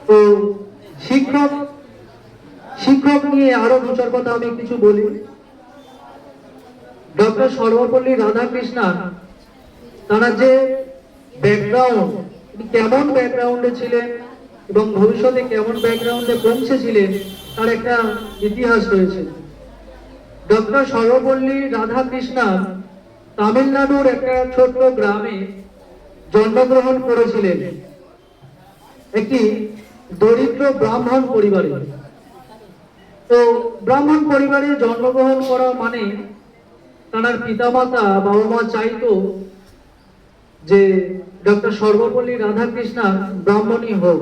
তো শিক্ষক শিক্ষক নিয়ে আরো দু চার কথা আমি কিছু বলি। ডক্টর সর্বপল্লী রাধাকৃষ্ণন তারা যে ব্যাকগ্রাউন্ড, কেমন ব্যাকগ্রাউন্ডে ছিলেন এবং ভবিষ্যতে কেমন ব্যাকগ্রাউন্ডে পৌঁছেছিলেন তার একটা ইতিহাস রয়েছে। ডক্টর সর্বপল্লী রাধাকৃষ্ণন তামিলনাড়ুর একটা ছোট্ট গ্রামে জন্মগ্রহণ করেছিলেন, একটি দরিদ্র ব্রাহ্মণ পরিবারে। তো ব্রাহ্মণ পরিবারে জন্মগ্রহণ করা মানে তার পিতামাতা বাবা মা চাইতো যে ডক্টর সর্বপল্লী রাধাকৃষ্ণন ব্রাহ্মণই হোক,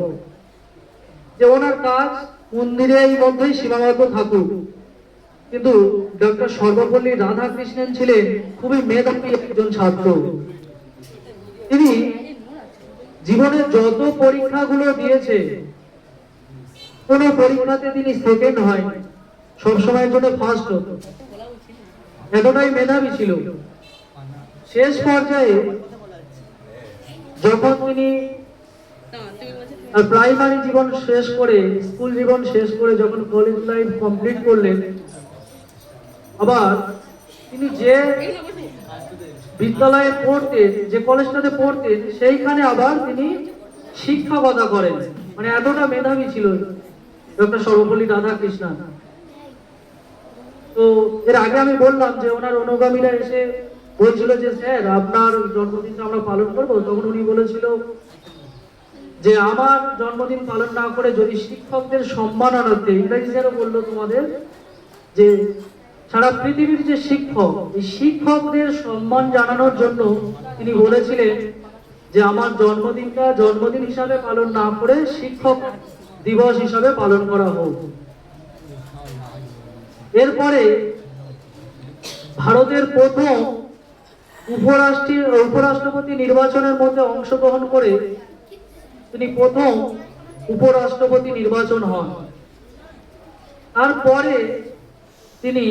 যে ওনার কাজ মন্দিরের মধ্যেই সীমাবদ্ধ থাকুক। কিন্তু ডক্টর সর্বপল্লী রাধাকৃষ্ণন ছিলেন খুবই মেধাবী একজন ছাত্র। তিনি জীবনে যত পরীক্ষাগুলো দিয়েছে কোন পরীক্ষাতে তিনি সেকেন্ড হয়নি, সবসময়ের জন্য ফার্স্ট হতো, এতটাই মেধাবী ছিল। শেষ পর্যায়ে যখন তিনি প্রাইমারি জীবন শেষ করে, স্কুল জীবন শেষ করে যখন কলেজ লাইফ কমপ্লিট করলেন, আবার তিনি যে বিদ্যালয়ে পড়তেন, যে কলেজটাতে পড়তেন, সেইখানে আবার তিনি শিক্ষকতা করেন। মানে এতটা মেধাবী ছিল ডক্টর সর্বপল্লী রাধাকৃষ্ণন। তো এর আগে আমি বললাম যে ওনার অনুগামীরা এসে বলছিল যে স্যার আপনার জন্মদিনটা আমরা পালন করব। তখন উনি বলেছিল যে আমার জন্মদিন পালন না করে যদি শিক্ষকদের সম্মানার্থে, ইংরেজি যেন বললো তোমাদের, যে সারা পৃথিবীর যে শিক্ষক, এই শিক্ষকদের সম্মান জানানোর জন্য তিনি বলেছিলেন যে আমার জন্মদিনটা জন্মদিন হিসাবে পালন না করে শিক্ষক দিবস হিসাবে পালন করা হোক। এরপরে ভারতের প্রথম উপরাষ্ট্রপতি নির্বাচনের মধ্যে অংশগ্রহণ করে তিনি প্রথম উপরাষ্ট্রপতি নির্বাচন হন। তারপরে তিনি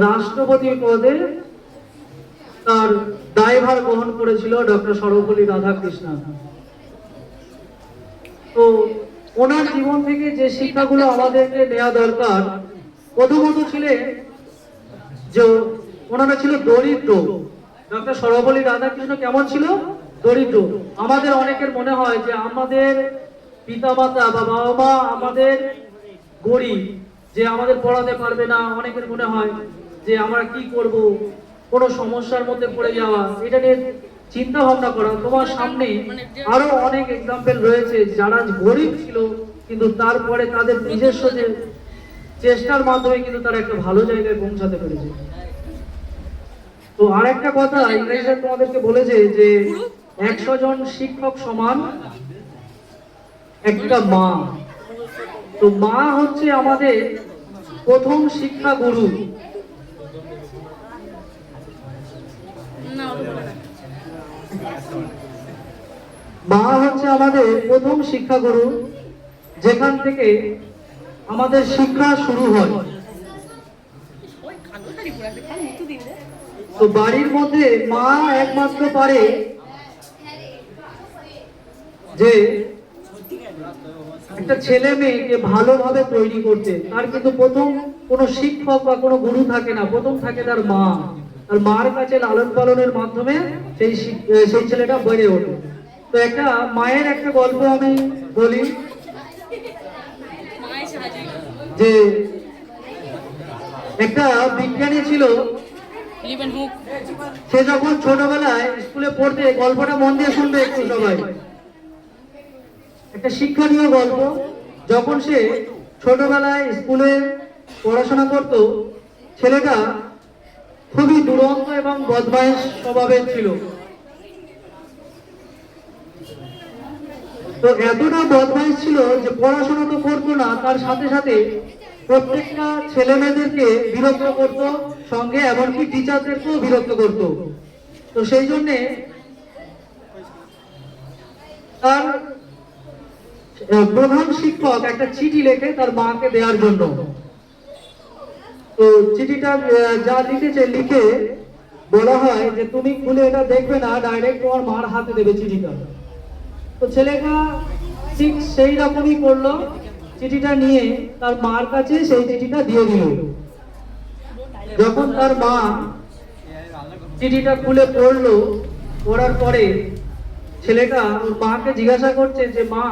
রাষ্ট্রপতি পদে তার দায়ভার গ্রহণ করেছিল ডক্টর সর্বপল্লী রাধাকৃষ্ণন। তো ওনার জীবন থেকে যে শিক্ষাগুলো আমাদেরকে নেওয়া দরকার, প্রথমত ছিলেন যে ওনারা ছিল দরিদ্র। ডক্টর সর্বপল্লী রাধাকৃষ্ণ কেমন ছিল? দরিদ্র। আমাদের অনেকের মনে হয় যে আমাদের পিতামাতা বা বাবা মা আমাদের গরিব, যে আমাদের পড়াতে পারবে না। অনেকের মনে হয় যে আমরা কি করব, কোনো সমস্যার মধ্যে পড়ে যাওয়া। এটা নিয়ে চিন্তা ভাবনা করা। তোমার সামনে আরো অনেক এক্সাম্পল রয়েছে যারা গরিব ছিল কিন্তু তারপরে তাদের নিজস্ব যে চেষ্টার মাধ্যমে কিন্তু তারা একটা ভালো জায়গায় পৌঁছাতে পেরেছে। তো আর একটা কথা ইংরেজিতে তোমাদেরকে বলেছে যে 100 জন শিক্ষক সমান একটা মা। তো মা হচ্ছে আমাদের প্রথম শিক্ষা গুরু। মা হচ্ছে আমাদের প্রথম শিক্ষা গুরু, যেখান থেকে আমাদের শিক্ষা শুরু হয়। তো বাড়ির মধ্যে মা একমাত্র পারে যে একটা ছেলে মেয়েকে ভালোভাবে তৈরি করতে। তার কিন্তু প্রথম কোনো শিক্ষক বা কোনো গুরু থাকে না, প্রথম থাকে তার মা। তার মার কাছে লালন পালনের মাধ্যমে সেই ছেলেটা বেড়ে ওঠে। তো একটা মায়ের একটা গল্প আমি বলি, যে একটা বিজ্ঞানী ছিল, সে যখন ছোটবেলায় স্কুলে পড়তে, গল্পটা মন দিয়ে শুনবে একটু সবাই, একটা শিক্ষণীয় গল্প। যখন সে ছোটবেলায় স্কুলে পড়াশোনা করত, ছেলেটা খুবই দুরন্ত এবং বদমাইশ স্বভাবের ছিল। তো এতটা বদমাইশ ছিল যে পড়াশোনা তো করতো না, তার সাথে সাথে প্রত্যেকটা ছেলে মেয়েদেরকে বিরক্ত করত, সঙ্গে এমনকি টিচারদেরকেও বিরক্ত করত। তো সেই জন্যে তার প্রধান শিক্ষক একটা চিঠি লেখে তার মাকে দেওয়ার জন্য। তো চিঠিটা যা লিখেছে, লিখে বলা হয় যে তুমি খুলে এটা দেখবে না, ডাইরেক্ট তোমার মার হাতে দেবে চিঠিটা। তো ছেলেটা ঠিক সেই রকমই করলো, চিঠিটা নিয়ে তার মার কাছে সেই চিঠিটা দিয়ে দিল। যখন তার মা চিঠিটা খুলে পড়লো, পড়ার পরে ছেলেটা ওর মাকে জিজ্ঞাসা করছে যে মা,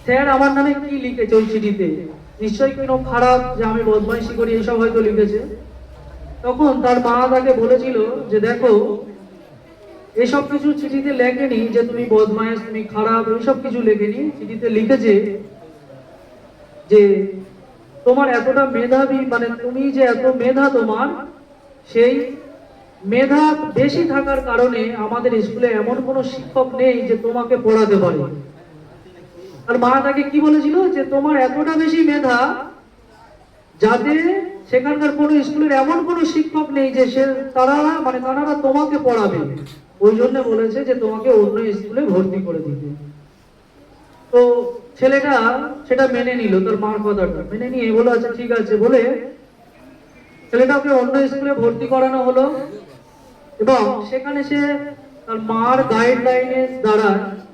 স্যার আমার নামে কি লিখেছে ওই চিঠিতে? নিশ্চয়ই কোনো খারাপ, যে আমি বদমাইশি করি এইসব হয়তো লিখেছে। তখন তার মা তাকে বলেছিল যে দেখো, এসব কিছু চিঠিতে লেখেনি যে তুমি বদমাইশ, তুমি খারাপ, এইসব কিছু লেখেনি। চিঠিতে লিখেছে যে তোমার এতটা মেধাবী, মানে তুমি যে এত মেধা তোমার, সেই মেধা বেশি থাকার কারণে আমাদের স্কুলে এমন কোনো শিক্ষক নেই যে তোমাকে পড়াতে পারে। আর মা তাকে কি বলেছিল যে তোমার এতটা বেশি মেধা যাতে সেখানকার কোনো স্কুলের এমন কোনো শিক্ষক নেই যে তারা তোমাকে পড়াবে। ওই জন্য বলেছে যে তোমাকে অন্য স্কুলে ভর্তি করে দিতে। তো ছেলেটা সেটা মেনে নিল, তার মার কথাটা মেনে নিয়ে বলে আচ্ছা ঠিক আছে বলে ছেলেটাকে অন্য স্কুলে ভর্তি করানো হলো। এবং সেখানে সে তার মার গাইডলাইনের দ্বারা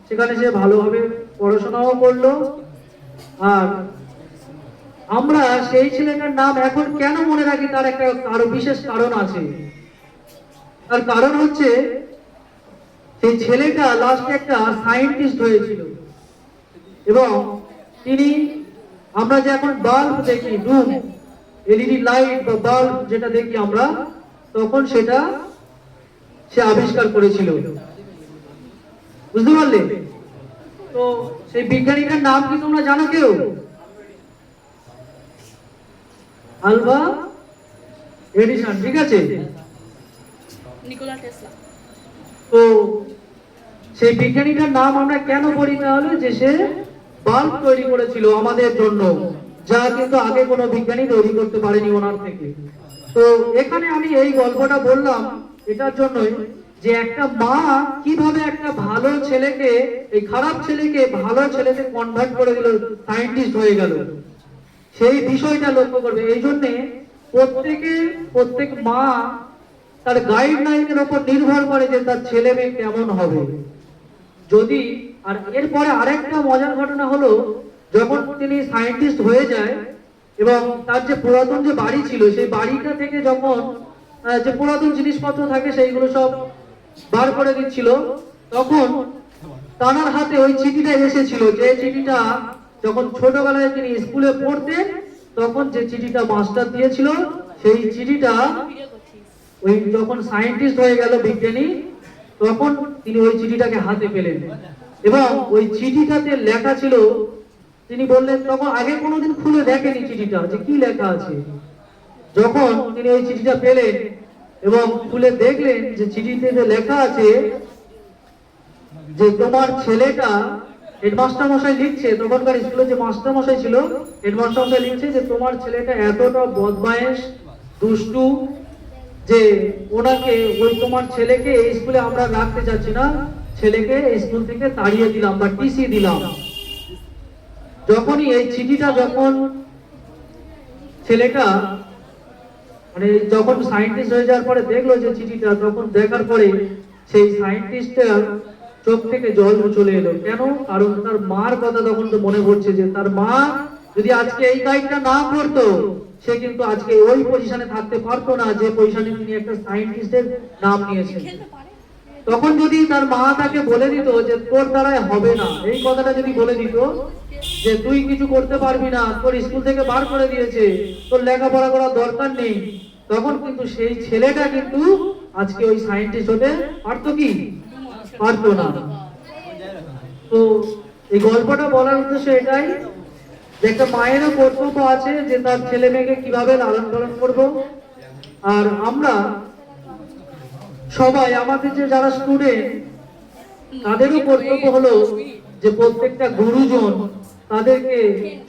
সেখানে সে ভালোভাবে পড়াশোনাও করলো। আর আমরা সেই ছেলেটার নাম এখন কেন মনে রাখি, তার একটা বিশেষ কারণ আছে। তার কারণ হচ্ছে সেই ছেলেটা লাস্টে একটা সায়েন্টিস্ট হয়েছিল। এবং তিনি, আমরা যে এখন বাল্ব দেখি, রুম এলইডি লাইট বা বাল্ব যেটা দেখি আমরা, তখন সেটা সে আবিষ্কার করেছিল। বুঝতে পারলে? তো সেই বিজ্ঞানীটার নাম কি তোমরা জানো কেউ? আলভা এডিসন, ঠিক আছে। Nikola Tesla. তো সেই বিজ্ঞানীটার নাম আমরা কেন পড়ি তাহলে? যে সে বাল্ব তৈরি করেছিল আমাদের জন্য, যা কিন্তু আগে কোনো বিজ্ঞানী তৈরি করতে পারেনি ওনার থেকে। তো এখানে আমি এই গল্পটা বললাম এটার জন্যই যে একটা মা কিভাবে একটা ভালো ছেলেকে, এই খারাপ ছেলেকে ভালো ছেলেতে কনভার্ট করে দিল, সায়েন্টিস্ট হয়ে গেল, সেই বিষয়টা লক্ষ্য করবে। এই জন্যে প্রত্যেক মা তার গাইডলাইনের উপর নির্ভর করে যে তার ছেলে মেয়ে কেমন হবে। যদি, আর এরপরে আরেকটা মজার ঘটনা হলো, যখন তিনি সায়েন্টিস্ট হয়ে যায় এবং তার যে পুরাতন যে বাড়ি ছিল, সেই বাড়িটা থেকে যখন যে পুরাতন জিনিসপত্র থাকে সেইগুলো সব বার করে দিচ্ছিল, তখন তানার হাতে ওই চিঠিটা এসেছিল, যে চিঠিটা যখন ছোটবেলায় তিনি স্কুলে পড়তেন তখন যে চিঠিটা মাস্টার দিয়েছিল, সেই চিঠিটা ওই যখন সায়েন্টিস্ট হয়ে গেল বিজ্ঞানী, তখন তিনি ওই চিঠিটাকে হাতে পেলেন। এবং ওই চিঠিটাতে লেখা ছিল, তিনি বললেন তখন আগে কোনোদিন খুলে দেখেনি চিঠিটা যে কি লেখা আছে। যখন তিনি ওই চিঠিটা পেলেন এবং খুলে দেখলেন যে চিঠিতে যে লেখা আছে যে তোমার ছেলেটা, হেডমাস্টার মশাই লিখছে, তখনকার স্কুলে যে মাস্টার মশাই ছিল, হেডমাস্টার মশাই লিখছে যে তোমার ছেলেটা এতটা বদমায়েশ, দুষ্টু, যে ওনাকে, ওই তোমার ছেলেকে এই স্কুলে আমরা রাখতে চাচ্ছি না, ছেলেকে এই স্কুল থেকে তাড়িয়ে দিলাম বা টিসি দিলাম। যখনই এই চিঠিটা, যখন ছেলেটা মানে যখন সায়েন্টিস্ট হয়ে যাওয়ার পরে দেখলো যে চিঠিটা, তখন দেখার পরে সেই সায়েন্টিস্টের চোখ থেকে জল চলে এলো। কেন? কারণ তার মার কথা তখন তো মনে পড়ছে যে তার মা যদি আজকে এই গাইডটা না করতো, সে কিন্তু আজকে ওই পজিশনে থাকতে পারতো না যে পজিশনে তিনি একটা সায়েন্টিস্টের নাম নিয়েছেন। তখন যদি তার মা তাকে বলে দিত যে তোর দ্বারাই হবে না, এই কথাটা যদি বলে দিত যে তুই কিছু করতে পারবি না, তোর স্কুল থেকে বার করে দিয়েছে, তোর লেখাপড়া করার দরকার নেই, তখন কিন্তু সেই ছেলেটা কিন্তু আজকে ওই সায়েন্টিস্ট হতে পারতো কি? পারতো না। তো এই গল্পটা বলার উদ্দেশ্য এটাই যে একটা মায়েরও কর্তব্য আছে যে তার ছেলে মেয়েকে কিভাবে লালন পালন করবো। আর আমরা সবাই, আমাদের যে যারা স্টুডেন্ট, তাদেরও কর্তব্য হলো যে প্রত্যেকটা গুরুজন তাদেরকে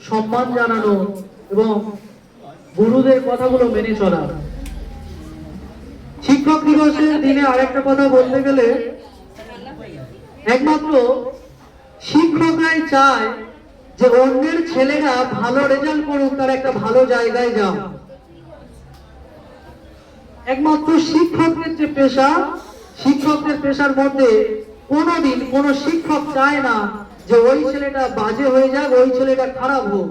সম্মান জানানো এবং গুরুদের কথাগুলো মেনে চলা। শিক্ষক দিবসের দিনে আরেকটা কথা বলতে গেলে, একমাত্র শিক্ষকরাই চায় যে অন্যের ছেলেরা ভালো রেজাল্ট করুক, তার একটা ভালো জায়গায় যাও। একমাত্র শিক্ষকদের যে পেশা, শিক্ষকদের পেশার মধ্যে কোনোদিন কোনো শিক্ষক চায় না যে ওই ছেলেটা বাজে হয়ে যাক, ওই ছেলেটা খারাপ হোক,